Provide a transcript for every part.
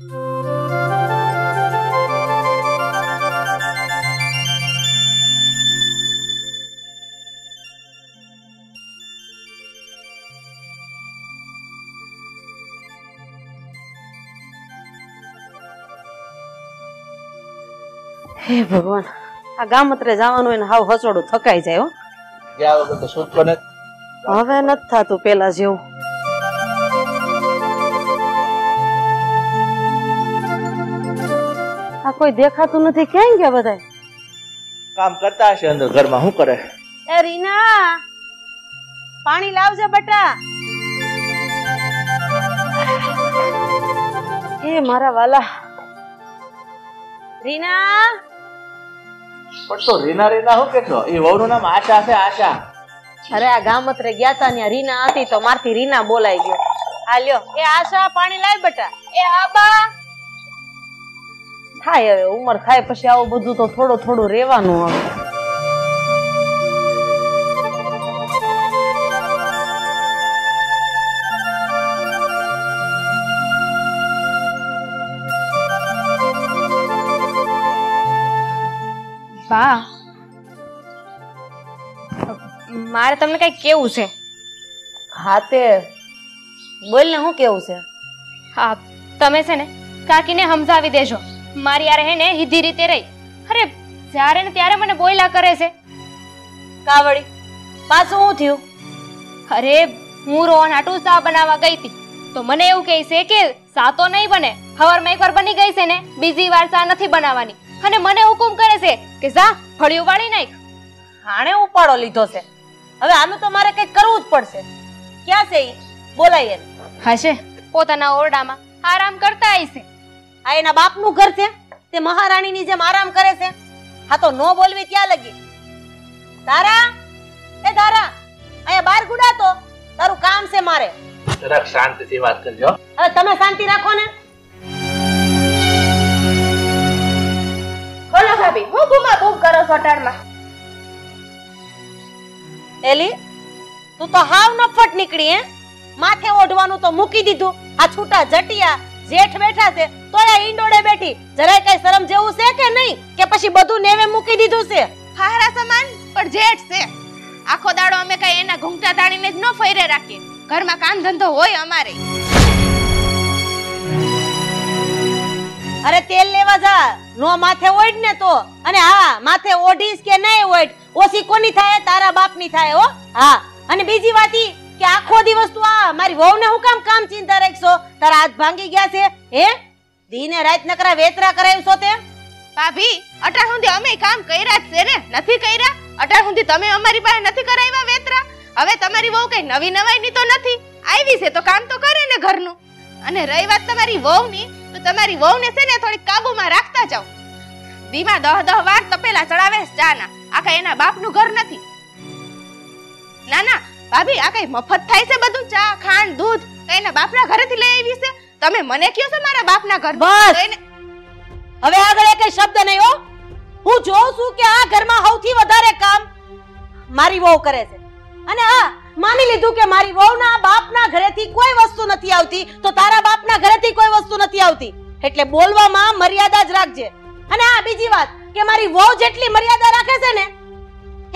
હે ભગવાન, આ ગામત્રે જવાનું એને હાવ હસોડું થકાઈ જાય હો. ગયા વગર તો સૂચકો ને હવે નથી થતું પેલા જેવું. આ કોઈ દેખાતું નથી, ક્યાં ગયા બધા? કામ કરતા હશે અંદર ઘરમાં. શું કરે? એ રીના, પાણી લાવજે બટા. એ મારા વાલા રીના. પણ તો રીના રીના હું કેતો? એ વહુનું નામ આશા છે, આશા. અરે આ ગામત્રે ગયા તા ત્યાં રીના હતી તો મારથી રીના બોલાઈ ગયો. આ લ્યો, એ આશા પાણી લાય બટા. એ હા બા. થાય હવે, ઉંમર થાય પછી આવું બધું તો થોડું થોડું રેવાનું હવે. બા, મારે તમને કઈ કેવું છે. હા તે બોલ ને, શું કેવું છે? હા, તમે છે ને કાકીને સમજાવી દેજો. મારી યાર હે ને હીધી રીતે રહી. અરે જ્યારે ને ત્યારે મને બોયલા કરે છે. કાવડી પાછું શું થયું? અરે હું રોહન હાટુ સા બનાવવા ગઈ હતી તો મને એવું કહે છે કે સા તો નહીં બને, હવારમાં એકવાર બની ગઈ છે ને, બીજી વાર સા નથી બનાવવાની. અને મને હુકુમ કરે છે કે જા ફળિયું વાળી નાખ. હાણે ઉપાડો લીધો છે, હવે આનું તો મારે કઈક કરવું જ પડશે. ક્યાં છે ઈ? બોલાય એને. હશે પોતાના ઓરડામાં આરામ કરતા આવી છે. આ એના બાપનું ઘર છે, તે મહારાણીની જેમ આરામ કરે છે. હા તો નો બોલવી ત્યાં લગી. તારા, એ તારા, અહીંયા બાર ગુડાતો, તારું કામ છે મારે. જરાક શાંતિથી વાત કરજો. હવે તમે શાંતિ રાખો ને. બોલો ભાભી, હું બૂમા બૂમ કરો છો અટાણમાં? એલી, તું તો હાવ નફટ નીકળી હે. માથે ઓઢવાનું તો મૂકી દીધું. આ છૂટા જટિયા જેઠ બેઠા છે તોય આ ઈંડોળે બેઠી. જરાય કઈ શરમ જેવું છે કે નહીં? કે પછી બધું નેવે મૂકી દીધું છે? હારા સમાન પણ જેઠ છે. આખો દાડો અમે કઈ એના ઘૂંઘટા તાણીને જ ન ફેરે રાખીએ. ઘરમાં કામ ધંધો હોય અમારે. અરે તેલ લેવા જા, નો માથે ઓઢ ને તો. અને હા, માથે ઓઢીશ કે નહીં ઓઢ, ઓછી કોની થાય? તારા બાપની થાય હો. હા, અને બીજી વાત ઈ કે આખો દિવસ તું આ મારી વહુને હું કામ ચિંતા રાખશો? તારા હાથ ભાંગી ગયા છે હે? દીને રાત નકરા વેતરા કરાવશો તે? ભાભી, અટાણ સુધી અમે કામ કર્યા જ છે ને, નથી કર્યા? અટાણ સુધી તમે અમારી પાસે નથી કરાવ્યા વેતરા? હવે તમારી વહુ કઈ નવી નવાઈની તો નથી આવી છે તો કામ તો કરે ને ઘરનું. અને રહી વાત તમારી વહુની, તો તમારી વહુને છે ને થોડી કાબુમાં રાખતા જાઓ. દીમાં 10 વાર તપેલા ચડાવે ચાના. આ કઈ એના બાપનું ઘર નથી. ના ના ભાભી, આ કઈ મફત થાય છે બધું? ચા ખાંડ દૂધ કઈ એના બાપના ઘરેથી લઈ આવી છે? તમે મને કહો છો મારા બાપના ઘર? બસ હવે આગળ એક શબ્દ નહીં હો. હું જોઉં છું કે આ ઘરમાં સૌથી વધારે કામ મારી વહુ કરે છે. અને હા, માની લીધું કે મારી વહુના બાપના ઘરેથી કોઈ વસ્તુ નથી આવતી, તો તારા બાપના ઘરેથી કોઈ વસ્તુ નથી આવતી. એટલે બોલવામાં મર્યાદા જ રાખજે. અને હા, બીજી વાત કે મારી વહુ જેટલી મર્યાદા રાખે છે ને,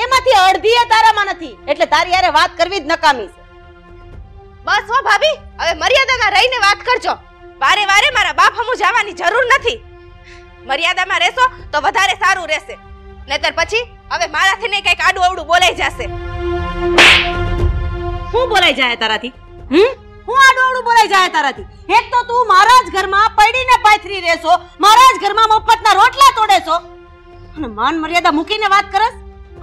એમાંથી અડધી તારામાં નથી. એટલે તારી યારે વાત કરવી જ નકામી છે. બસ હો ભાભી, હવે મર્યાદામાં રહીને વાત કરજો. વારે વારે મારા બાપ હમુ જવાની જરૂર નથી. મર્યાદામાં રહેશો તો વધારે સારું રહેશે. નહીતર પછી હવે મારાથી ને કઈક આડું અવડું બોલાઈ જશે. શું બોલાઈ જાય તારાથી? હું આડું અવડું બોલાઈ જાય તારાથી? એક તો તું મારા જ ઘરમાં પડીને પાથરી રહેશો, મારા જ ઘરમાં મફતના રોટલા તોડેશો, અને માન મર્યાદા મૂકીને વાત કરસ.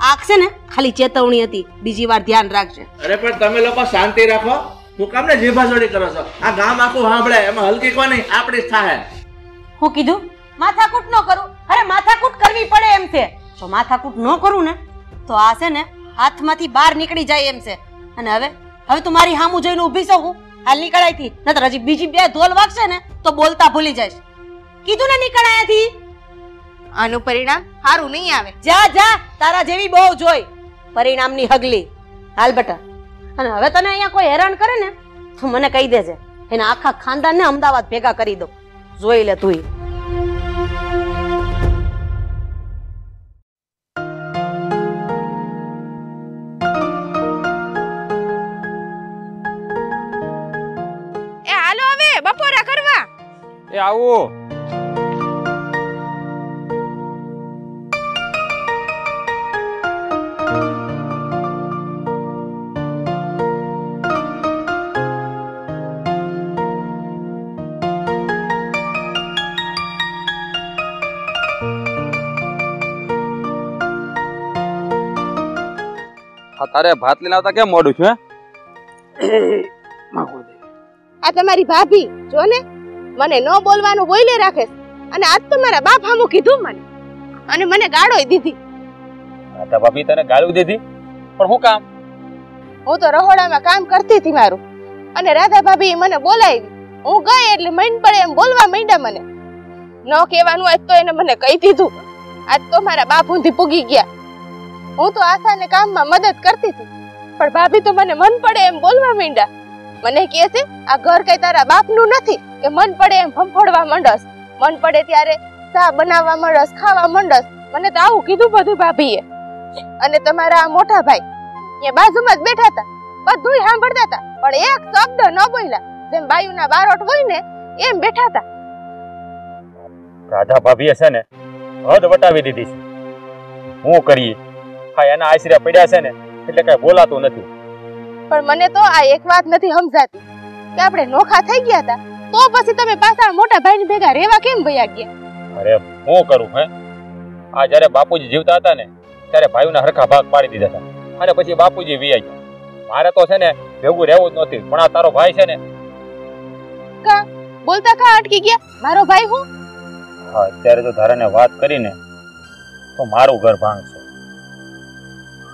આખશે ને ખાલી ચેતવણી હતી, બીજી વાર ધ્યાન રાખજે. અરે પણ તમે લોકો શાંતિ રાખો. હું કામ ને જીભાજોડી કરો છો? આ ગામ આખું સાંભળે, એમાં હલકી કોની આપણી જ થાય. હું કીધું માથાકૂટ ન કરું? અરે માથાકૂટ કરવી પડે એમ છે. જો માથાકૂટ ન કરું ને તો આ છે ને હાથમાંથી બહાર નીકળી જાય એમ છે. અને હવે તું મારી સામું જોઈને ઊભી છો? હું હાલ નીકળાયથી, નતર હજી બીજી 2 ધોલ વાગશે ને તો બોલતા ભૂલી જઈશ. કીધું ને નીકળાયાથી. આનું પરિણામ સારું નહીં આવે. જા જા, તારા જેવી બહુ જોઈ પરિણામની હગલી. હાલ બેટા. અને હવે તને અહીંયા કોઈ હેરાન કરે ને તો મને કહી દેજે, એના આખા ખાનદાનને અમદાવાદ ભેગા કરી દો. જોઈ લે તું. એ હાલો હવે બપોરા કરવા. એ આવો. તારે ભાત લઈને આવતા કેમ મોડું છે? આ તમારી ભાભી જો ને મને ન બોલવાનું બોલે રાખે છે. અને આજ તો મારા બાપ હામું કીધું મને અને મને ગાળોય દીધી. રાધા ભાભી તને ગાળું દીધી? પણ શું કામ? હું તો રહોડામાં કામ કરતી હતી મારું અને રાધા ભાભી મને બોલાવી. હું ગઈ એટલે મન પડે એમ બોલવા માંડ્યા મને. ન કહેવાનું આજ તો એને મને કહી દીધું. આજ તો મારા બાપ ઊંધી પૂગી ગયા. હું તો આશાને કામમાં મદદ કરતી હતી પણ ભાભી તો મને મન પડે એમ બોલવા માંડ્યા. મને કહે છે આ ઘર કઈ તારા બાપનું નથી કે મન પડે એમ ફંફોડવા માંડસ, મન પડે ત્યારે ચા બનાવવા માંડસ, ખાવા માંડસ. મને તો આવું કીધું બધું ભાભીએ. અને તમારા આ મોટા ભાઈ એ બાજુમાં જ બેઠા હતા, બધુંય સાંભળતા હતા પણ એક શબ્દ ન બોલ્યા. જેમ બાયુના બારોટ હોય ને એમ બેઠા હતા. રાધા ભાભીએ છે ને હદ વટાવી દીધી છે. હું કરીએ? હા, એના આશરે પડ્યા છે ને એટલે કઈ બોલાતું નથી. પણ મને તો આ એક વાત નથી સમજાતી કે આપણે નોખા થઈ ગયા હતા તો પછી તમે પાછા મોટા ભાઈની ભેગા રહેવા કેમ વયા ગયા? અરે હું કરું હે? આ જયારે બાપુજી જીવતા હતા ને ત્યારે ભાઈઓના હરખા ભાગ પાડી દીધા હતા અને પછી બાપુજી વિયા ગયા. મારે તો છે ને ભેગું રહેવું જ નથી. પણ આ તારો ભાઈ છે ને કા બોલતા કા અટકી ગયા? મારો ભાઈ હું? હા, અત્યારે તો ધારાને વાત કરીને તો મારું ઘર ભાંગશે.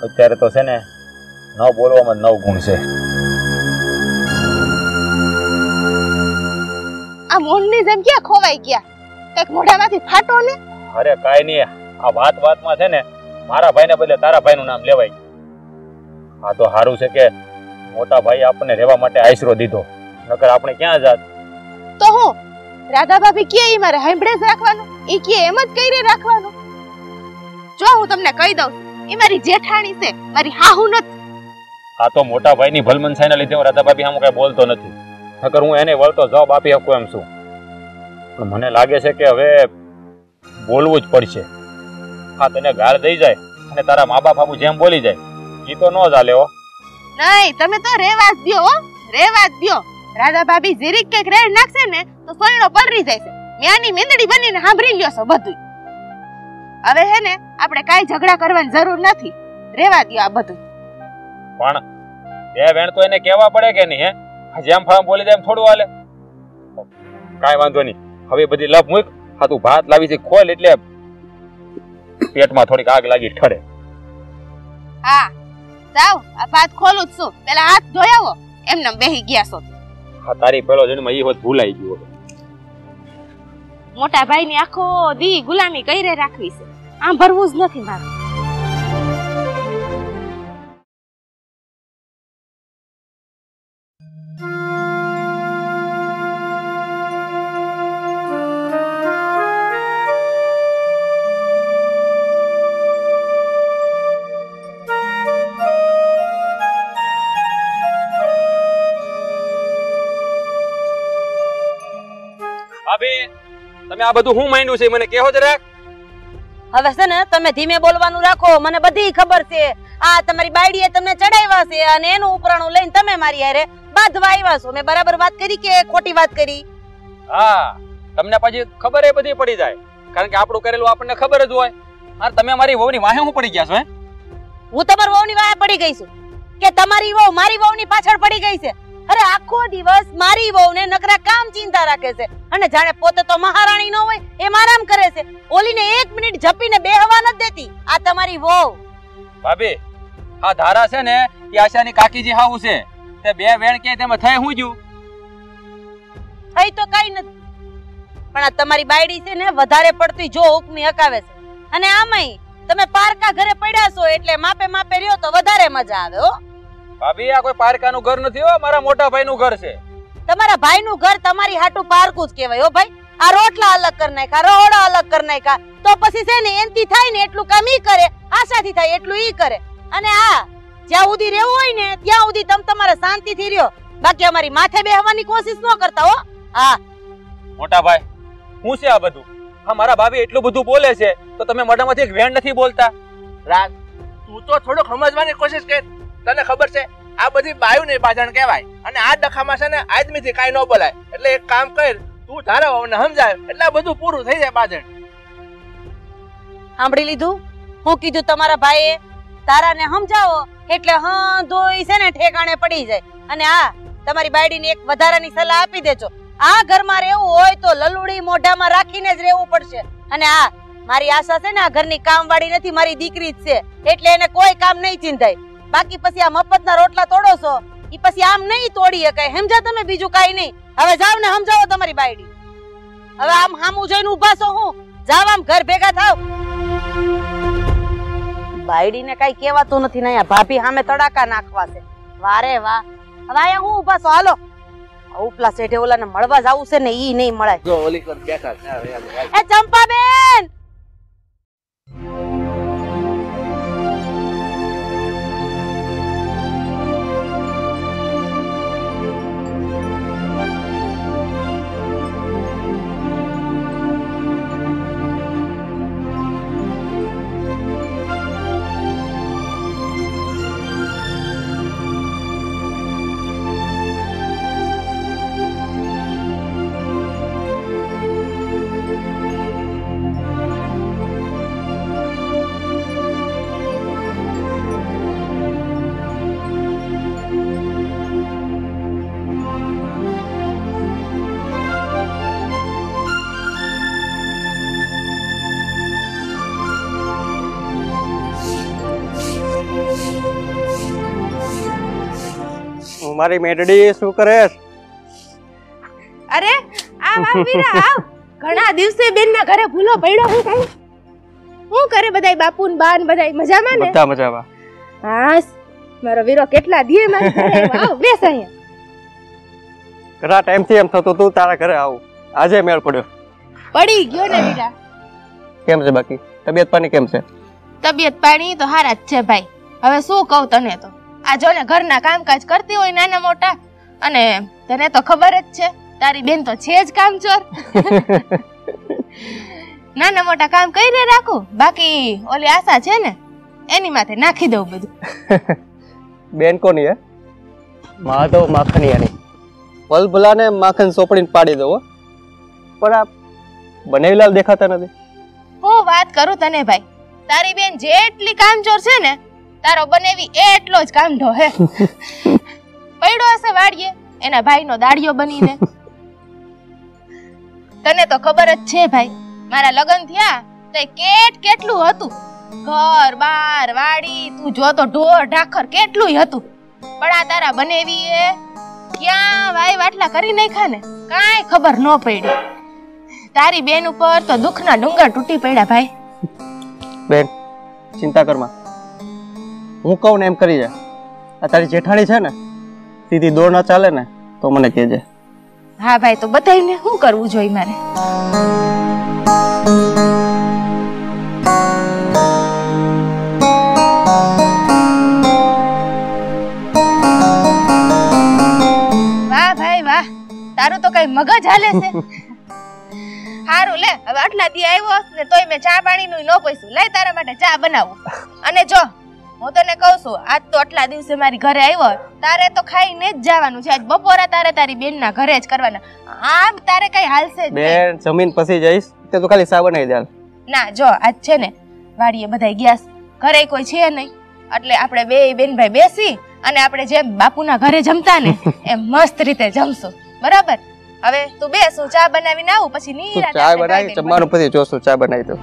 અત્યારે તો છે ને ન બોલવામાં 9 ગુણ છે. આ મોનની જેમ ક્યાં ખોવાઈ ગયા? કઈક મોઢામાંથી ફાટો ને. અરે કાઈ નહીં, આ વાતમાં છે ને મારા ભાઈને બદલે તારા ભાઈનું નામ લેવાય. આ તો સારું છે કે મોટા ભાઈ આપણને રહેવા માટે આશરો દીધો, નકર આપણે ક્યાં જાત. તો હું રાધા ભાભી કે ઈ મારે સાંભળે જ રાખવાનું, ઈ કે એમ જ કઈ રાખવાનું. જો હું તમને કહી દઉં એ મારી જેઠાણી છે, મારી હાહુ નથી. આ તો મોટા ભાઈની ભલમનસાઈના લીધે હું રાધા ભાભી સામે કઈ બોલતો નથી, નકર હું એને વળતો જવાબ આપી શકું એમ છું. પણ મને લાગે છે કે હવે બોલવું જ પડશે. આ તને ગાળ દઈ જાય અને તારા મા બાપ આવું જેમ બોલી જાય ઈ તો ન ચાલે હો. નહીં, તમે તો રેવા જ દ્યો હો, રેવા જ દ્યો. રાધા ભાભી જીરીક કઈક રેડ નાખશે ને તો સોયણો પલરી જાય છે. મ્યાની મેંદડી બનીને સાંભળી લ્યો છો બધું. હવે હે ને આપણે કાઈ ઝઘડા કરવાની જરૂર નથી, રેવા દ્યો આ બધું. પણ બે વેણ તો એને કહેવા પડે કે નહીં? હે, જેમ ફામ બોલી જાય એમ થોડું હાલે? કાઈ વાંધો નહીં, હવે બધી લપ મૂક. હા, તું ભાત લાવી છે ખોલ એટલે પેટમાં થોડીક આગ લાગી ઠરે. હા જાવ, આ ભાત ખોલું જ છું. પેલા હાથ ધોયાવો, એમને બેહી ગયા છો. હા, તારી પેલો જન્મ ઈ હોત ભૂલાઈ ગયો. મોટા ભાઈ ની આખો દી ગુલામી કઈ રાખવી છે, આમ ભરવું જ નથી મારે. ભાભી, તમે આ બધું હું માંડ્યું છે મને કહો જરાક. હવે છે ને તમે ધીમે બોલવાનું રાખો, મને બધી ખબર છે. આ તમારી બાયડીએ તમને ચડાવ્યા છે અને એનું ઉપરાણું લઈને તમે મારી હારે બાંધવા આવ્યા છો. મેં બરાબર વાત કરી કે ખોટી વાત કરી? હા, તમને પછી ખબર એ બધી પડી જાય, કારણ કે આપણું કરેલું આપણને ખબર જ હોય. અને તમે મારી વહુની વાહે હું પડી ગયા છો? હે, હું તમારી વહુની વાહે પડી ગઈ છું કે તમારી વહુ મારી વહુની પાછળ પડી ગઈ છે? અરે આખો દિવસ મારી વહુને નકરા કામ ચિંતા રાખે છે અને જાણે પોતે તો મહારાણી ન હોય એમ આરામ કરે છે. ઓલીને 1 મિનિટ ઝપીને બેહવા નથી દેતી આ તમારી વહુ. ભાભી, આ ધારા છે ને એ આશાની કાકીજી હાવું છે. તે બે વેણ કે તેમાં થઈ હું જ્યું? થઈ તો કઈ નથી, પણ આ તમારી બાયડી છે ને વધારે પડતી જો હુકમી હકાવે છે. અને આમાંય તમે પારકા ઘરે પડ્યા છો એટલે માપે માપે રહ્યો તો વધારે મજા આવે હો. ભાભી, આ કોઈ પારકાનું ઘર નથી હો, મારા મોટા ભાઈનું ઘર છે. તમારા ભાઈનું ઘર તમારી હાટું પારકું જ કહેવાય હો ભાઈ. આ રોટલા અલગ કરી નાખ્યા, રહોડા અલગ કરી નાખ્યા, તો પછી છે ને એનથી થાય ને એટલું કામ ઈ કરે, આશાથી થાય એટલું ઈ કરે. અને આ જ્યાં સુધી રહેવું હોય ને ત્યાં સુધી તમે તમારે શાંતિથી રહ્યો, બાકી અમારી માથે બેહવાની કોશિશ ન કરતા હો. હા મોટા ભાઈ, શું છે આ બધું? હા, મારા ભાભી એટલું બધું બોલે છે તો તમે મોઢામાંથી એક વેણ નથી બોલતા? રાગ, તું તો થોડું સમજવાની કોશિશ કર. તને ખબર છે આ બધી બાયું ને બાજણ કહેવાય, અને આ ડખામાં છે ને આદમીથી કાંઈ ન બોલાય. એટલે એક કામ કર, તું તારા વહુને સમજાય એટલે આ બધું પૂરું થઈ જાય. બાજણ સાંભળી લીધું? હું કીધું તમારા ભાઈએ? તારાને સમજાવો એટલે હા દોઈ છે ને ઠેકાણે પડી જાય. અને આ તમારી બાયડીને એક વધારાની સલાહ આપી દેજો, આ ઘરમાં રહેવું હોય તો લલુડી મોઢામાં રાખીને જ રહેવું પડશે. અને આ મારી આશા છે ને આ ઘરની કામવાળી નથી, મારી દીકરી જ છે, એટલે એને કોઈ કામ નહીં ચિંતાય. બાકી પછી આ મફતના રોટલા તોડો છો ઈ પછી આમ નહીં તોડી શકાય, સમજા તમે? બીજું કાઈ નહીં. હવે જાવ ને સમજાવો તમારી બાયડી. હવે આમ હામું જોઈને ઊભા છો, હું જાવ આમ ઘર ભેગા થાવ. બાયડીને કઈ કહેવાતું નથી ને, ભાભી સામે તડાકા નાખવા છે. વારે વાહ. હવે અહીંયા હું ઊભા છો? હાલો ઉપલા શેઠે ઓલાને મળવા જાવું છે ને ઈ નહીં મળે. જો ઓલી કર બેઠા છે. એ ચંપાબેન, મારી મેડડી શું કરે? અરે આવ આવ વીરા આવ. ઘણા દિવસે બેનના ઘરે ભૂલો પડ્યો. હું કઈ શું કરે બધાય? બાપુ ને બા ને બધાય મજામાં ને? બધા મજામાં. હાસ મારો વીરો કેટલા દીએ મારી ઘરે આવ્યો. આવ બેસ અહીંયા. ઘણા ટાઈમ થી એમ થતું તું તારા ઘરે આવું, આજે મેળ પડ્યો. પડી ગયો ને વીરા. કેમ છે બાકી? તબિયત પાણી કેમ છે? તબિયત પાણી તો હારા જ છે ભાઈ. હવે શું કહું તને, તો આ જો ને ઘરના કામકાજ કરતી હોય નાના મોટા, અને તને તો ખબર જ છે તારી બેન તો છે જ કામચોર. નાના મોટા કામ કરી રાખું, બાકી ઓલી આશા છે ને એની માથે નાખી દઉં બધું. બેન કોની હે? માધવ માખણિયાની. વલભલાને માખણ સોપડીને પાડી દઉં. પણ આ બનેવીલાલ દેખાતા નથી. હું વાત કરું તને ભાઈ, તારી બેન જેટલી કામચોર છે ને તારો બનેવી એટલો જ કામઢો હે. પડ્યો હશે વાડીએ એના ભાઈનો દાડિયો બનીને. તને તો ખબર જ છે ભાઈ, મારા લગ્ન થયા તો કેટલું હતું, ઘર બાર વાડી તું જો તો ઢોર ઢાખર કેટલું હતું. પણ આ તારા બનેવી એ ક્યાં વાય વાટલા કરી નાખ્યા ને કાંઈ ખબર ન પડી. તારી બેન ઉપર તો દુઃખના ડુંગર તૂટી પડ્યા ભાઈ. બેન ચિંતા કરમાં, હું કહું ને એમ કરી જા. આ તારી જેઠાણી છે ને સીધી દોડ ના ચાલે ને તો મને કહેજે. હા ભાઈ, તો બધાને શું કરવું જોઈએ મારે? વાહ ભાઈ વાહ, તારું તો કઈ મગજ હાલે છે. હારું લે, હવે આટલા દી આવ્યો ને તોય મેં ચા પાણી નું ન પૂછ્યું. લઈ તારા માટે ચા બનાવું. અને જો હું તને કહું છું, આજ તો આટલા દિવસે મારી ઘરે આવ્યો, તારે તો ખાઈને જ જવાનું છે. આજ બપોરે તારે તારી બેન ના ઘરે જ કરવાના. આમ તારે કઈ હાલશે જ બેન? જમીન પછી જઈશ તે તો ખાલી સા બનાવી દે. ના જો આજ છે ને વાડીએ બધાય ગયા, ઘરે કોઈ છે નહીં, એટલે આપણે બે બેન ભાઈ બેસી અને આપણે જેમ બાપુના ઘરે જમતા ને એમ મસ્ત રીતે જમશું. બરાબર? હવે તું બેસ, હું ચા બનાવીને આવું, પછી નિરાંતે ચા બનાવી જમવાનું પછી જોશું. ચા બનાવી દો.